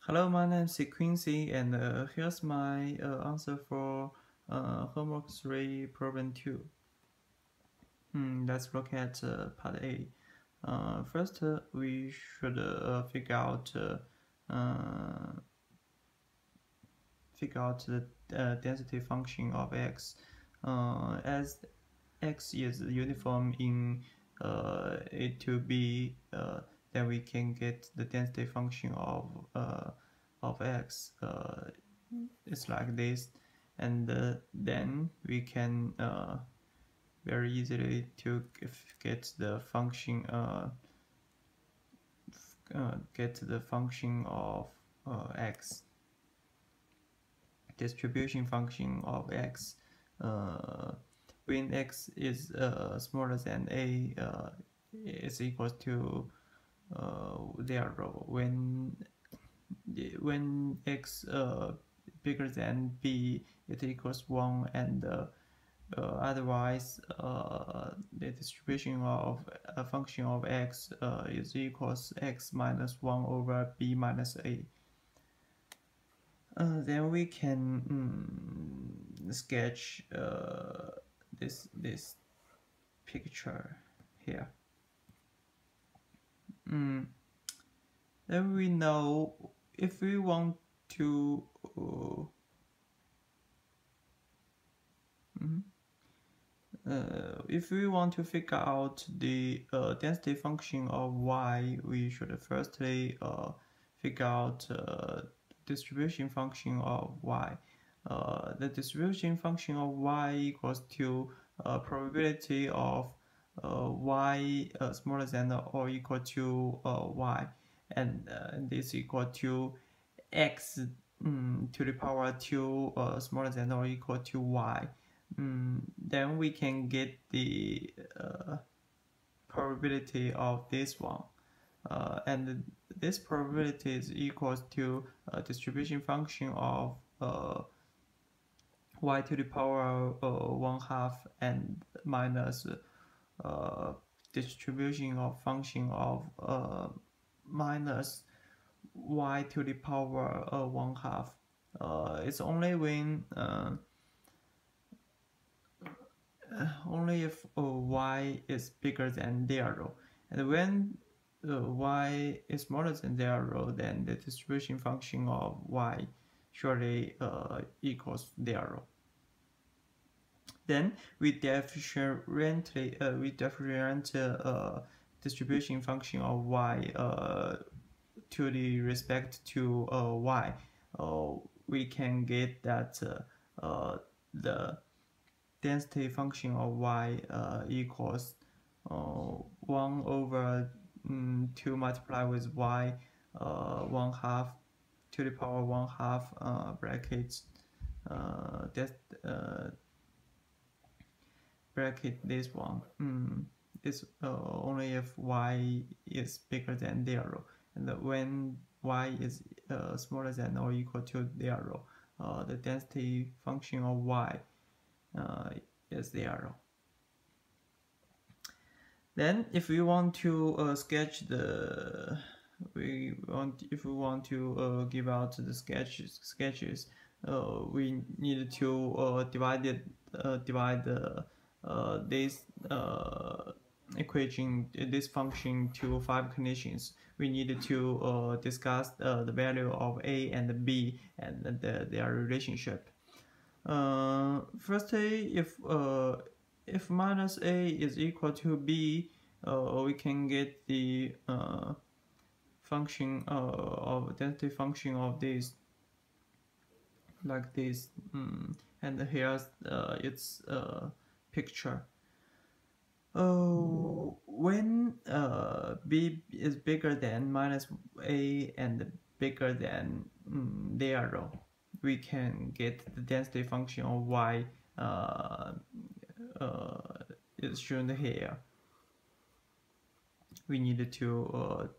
Hello, my name is Quincy, and here's my answer for homework 3, problem 2. Let's look at part A. First, we should figure out the density function of x. As x is uniform in A to B, then we can get the density function of x. It's like this, and then we can very easily to get the function of x, distribution function of x. When x is smaller than a, is equal to 0. When x bigger than b, it equals 1, and otherwise the distribution of a function of x is equals x minus 1 over b minus a. Then we can sketch this picture here. Then we know if we want to figure out the density function of y, we should firstly figure out distribution function of y. The distribution function of y equals to probability of y smaller than or equal to y, and this equal to x to the power 2 smaller than or equal to y. Then we can get the probability of this one, and this probability is equals to distribution function of y to the power 1/2 and minus distribution of function of minus y to the power 1/2. It's only when only if y is bigger than 0, and when y is smaller than 0, then the distribution function of y surely equals 0. Then we differentiate distribution function of y to the respect to y. We can get that the density function of y equals 1 over 2 multiplied with y 1/2 to the power 1/2 brackets bracket this one. It's only if y is bigger than 0, and when y is smaller than or equal to 0, the density function of y is 0. Then if we want to sketch the if we want to give out the sketches, we need to divide this equation, this function, to 5 conditions. We need to discuss the value of a and b and their relationship. Firstly, if minus a is equal to b, we can get the function of density function of this like this, and here's its picture. When b is bigger than minus a and bigger than 0, we can get the density function of y is shown here. We need to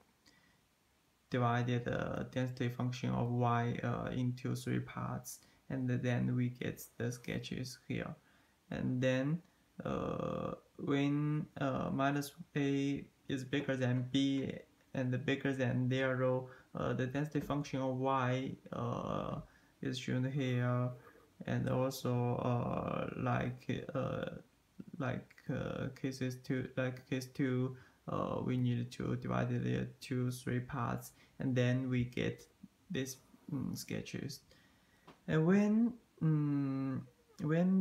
divide the density function of y into 3 parts, and then we get the sketches here. And then when minus a is bigger than b and bigger than 0, the density function of y is shown here, and also case 2, we need to divide it into 3 parts, and then we get these sketches. And when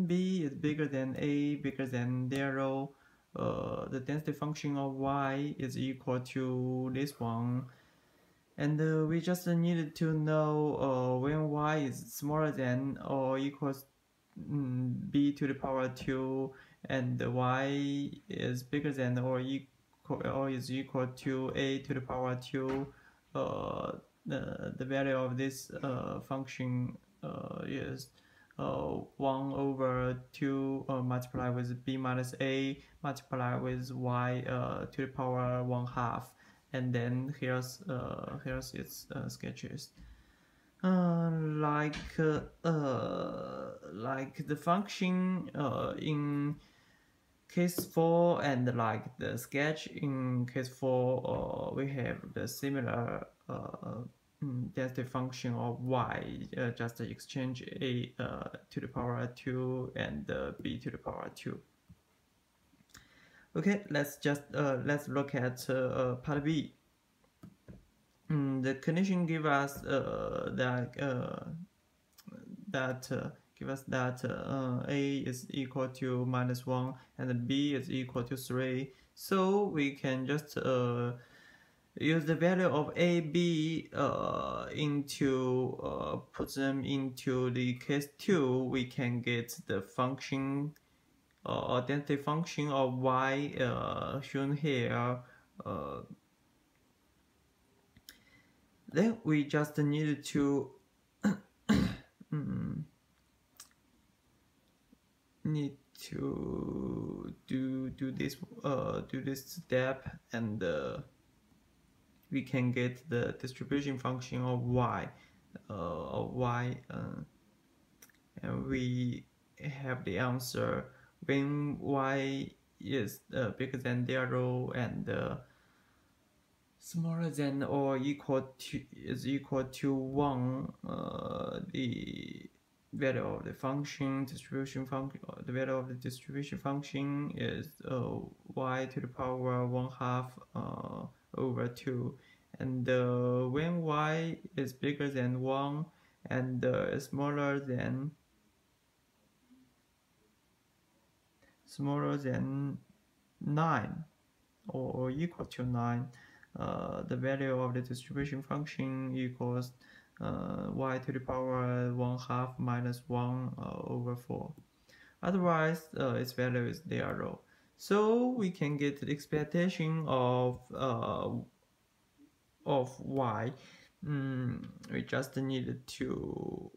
b is bigger than a, bigger than 0, the density function of y is equal to this one. And we just needed to know when y is smaller than or equals b to the power 2, and y is bigger than or is equal to a to the power 2. The value of this function is 1 over 2 multiplied with b minus a multiplied with y to the power 1/2, and then here's its sketches. Like the function in case 4 and like the sketch in case 4, we have the similar density function of y, just exchange a to the power 2 and b to the power 2. Okay, let's look at part B. The condition give us that a is equal to -1 and b is equal to 3. So we can just use the value of a, b put them into the case 2. We can get the function density function of y shown here. Then we just need to do this step, and we can get the distribution function of y, and we have the answer when y is bigger than 0 and smaller than or equal to 1. The value of the function distribution function, the value of the distribution function is y to the power 1/2 over 2, and when y is bigger than 1 and smaller than 9 or equal to 9, the value of the distribution function equals y to the power 1/2 minus 1 over 4. Otherwise, its value is 0. So we can get the expectation of y. We just needed to